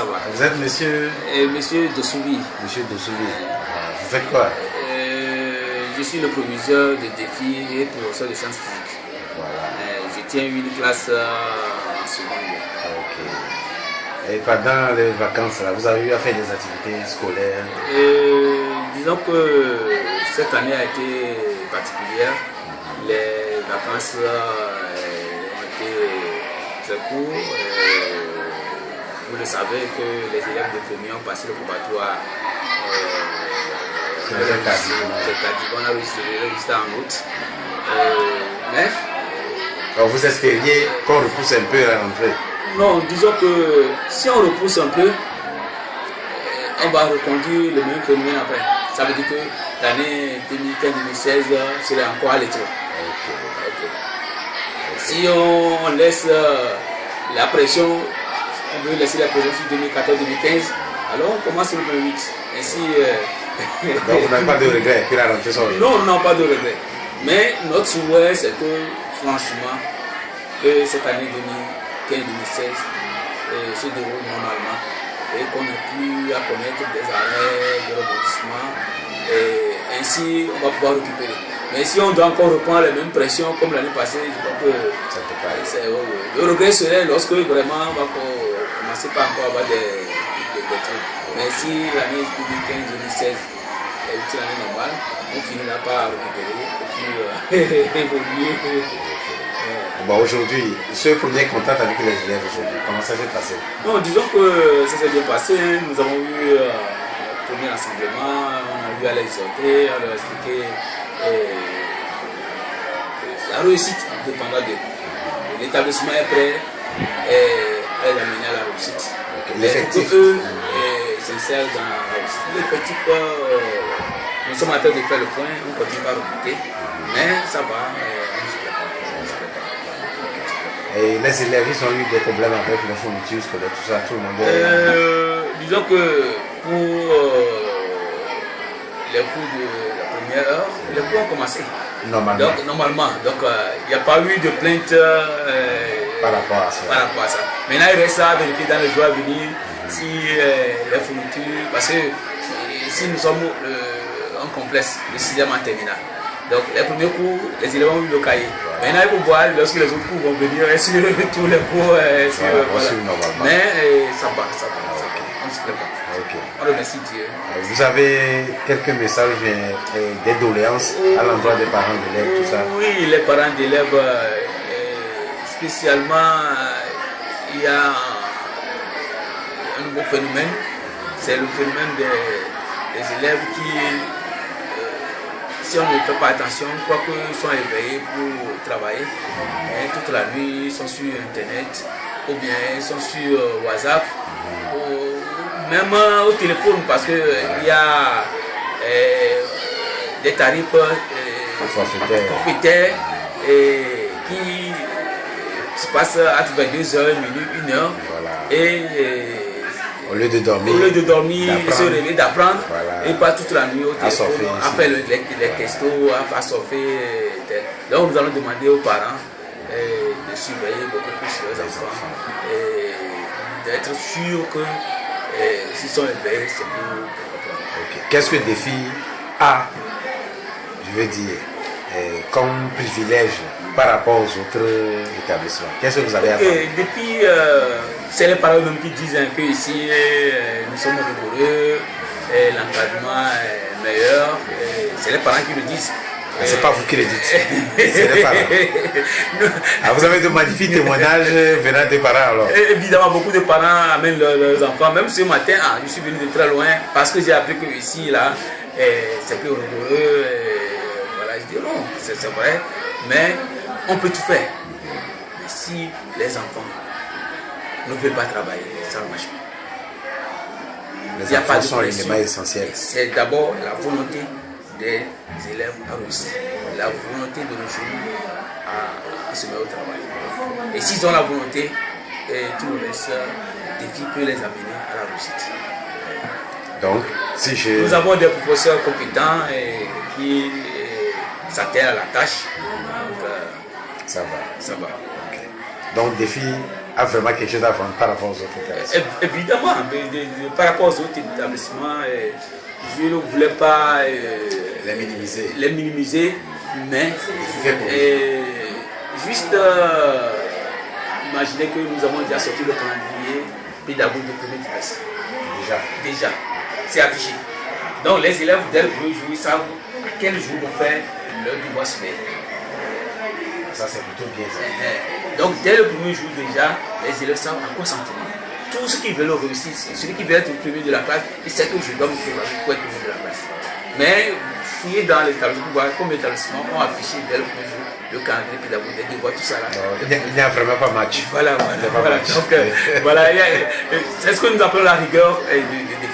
ça va. Vous êtes monsieur Monsieur Dossoubi. Monsieur Dossoubi. Vous faites quoi? Je suis le proviseur de défis et professeur de sciences physiques. Voilà. Je tiens une classe en seconde. Ok. Et pendant les vacances, là, vous avez eu à faire des activités scolaires? Disons que cette année a été particulière. Les vacances ont été très courtes. Vous le savez que les élèves de premier ont passé le probatoire. On a réussi en août. Mais donc vous espériez qu'on repousse un peu la rentrée? Non, disons que si on repousse un peu, on va reconduire le même phénomène après. Ça veut dire que l'année 2015-2016 serait encore à l'étroit. Okay. Si on laisse la pression, on veut laisser la pression sur 2014-2015, alors on commence le 28. Ainsi, donc vous n'avez pas de regret que la rentrée soit? Non, on n'a pas de regret. Mais notre souhait, c'est que franchement, que cette année 2015-2016 se déroule normalement et qu'on n'ait plus à connaître des arrêts, des rebondissements. Et ainsi, on va pouvoir récupérer. Mais si on doit encore reprendre les mêmes pressions comme l'année passée, je crois que le regret serait lorsque vraiment on va commencer par encore avoir des trucs. Mais si l'année 2015-2016 est une année normale, on finira par récupérer et puis évoluer. Bon, aujourd'hui, ce premier contact avec les élèves aujourd'hui, comment ça s'est passé? Non, disons que ça s'est bien passé. Nous avons eu le premier rassemblement, on a eu à les exhorter, à leur expliquer la réussite dépendra d'eux. L'établissement est prêt à les amener à la réussite. Okay. L'effectif eux s'insèrent dans la réussite. L'effectif, nous sommes en train de faire le point, on continue à recruter, mais ça va, on se prépare. Et les élèves, ils ont eu des problèmes avec les fournitures scolaires, tout ça, tout le monde disons que pour les cours de la première heure, les cours ont commencé. Normalement. Donc, il n'y a pas eu de plainte par rapport à ça. Maintenant, il reste à vérifier dans les jours à venir si les fournitures, parce que ici nous sommes en complexe, le 6e en terminale. Donc les premiers cours, les élèves ont eu le cahier. Maintenant il faut voir lorsque les autres cours vont venir sur tous les cours. Mais ça va. On se prépare. On remercie Dieu. Vous avez quelques messages, des doléances à l'endroit des parents d'élèves, tout ça? Oui, les parents d'élèves, spécialement, il y a un nouveau phénomène. C'est le phénomène des élèves qui, si on ne fait pas attention, quoique ils sont éveillés pour travailler, toute la nuit ils sont sur Internet, ou bien ils sont sur WhatsApp, ou même au téléphone, parce qu'il y a des tarifs forfaitaires qui se passent à 22h, 1 heure, et au lieu de dormir, ils se réveillent d'apprendre, et pas toute la nuit au téléphone, à faire les textos, à surfer. Donc nous allons demander aux parents de surveiller beaucoup plus leurs enfants, et d'être sûrs que s'ils sont éveillés, c'est pour apprendre. Qu'est-ce que Défi a, je veux dire, comme privilège par rapport aux autres établissements? Qu'est-ce que vous avez à faire? Depuis, c'est les parents même qui disent que ici nous sommes rigoureux, l'encadrement est meilleur. C'est les parents qui le disent. C'est pas vous qui le dites, c'est les parents. Vous avez de magnifiques témoignages venant des parents alors? Évidemment, beaucoup de parents amènent leurs enfants. Même ce matin, je suis venu de très loin parce que j'ai appris que ici, là, c'est plus rigoureux. Voilà, je dis non, c'est vrai, mais on peut tout faire. Mais si les enfants ne veulent pas travailler, ça ne marche pas. Les enfants sont l'élément essentiel. C'est d'abord la volonté des élèves à réussir, la volonté de nos jeunes à se mettre au travail. Et s'ils ont la volonté, tout le reste défi peut les amener à la réussite. Donc, si nous avons des professeurs compétents qui s'attellent à la tâche. Donc, ça va. Okay. Donc, Défi a vraiment quelque chose à vendre par rapport aux autres établissements. Évidemment, par rapport aux autres établissements, je ne voulais pas Les minimiser. mais juste imaginez que nous avons déjà sorti le calendrier pédagogique de premier trimestre. Déjà, c'est affiché. Donc les élèves, dès le premier jour, ils savent à quel jour on fait leur devoir scolaire. Ça, c'est plutôt bien ça. Donc dès le premier jour déjà, les élèves savent à quoi s'en tenir. Tous ceux qui veulent réussir, celui qui veut être le premier de la classe, il sait que je dois me préparer pour être le premier de la classe. Mais fouiller dans l'établissement pour voir combien d'établissements ont affiché dès le premier jour le calendrier pédagogique, les devoirs, tout ça là. Il n'y a vraiment pas match. Voilà. Donc voilà, c'est ce que nous appelons la rigueur des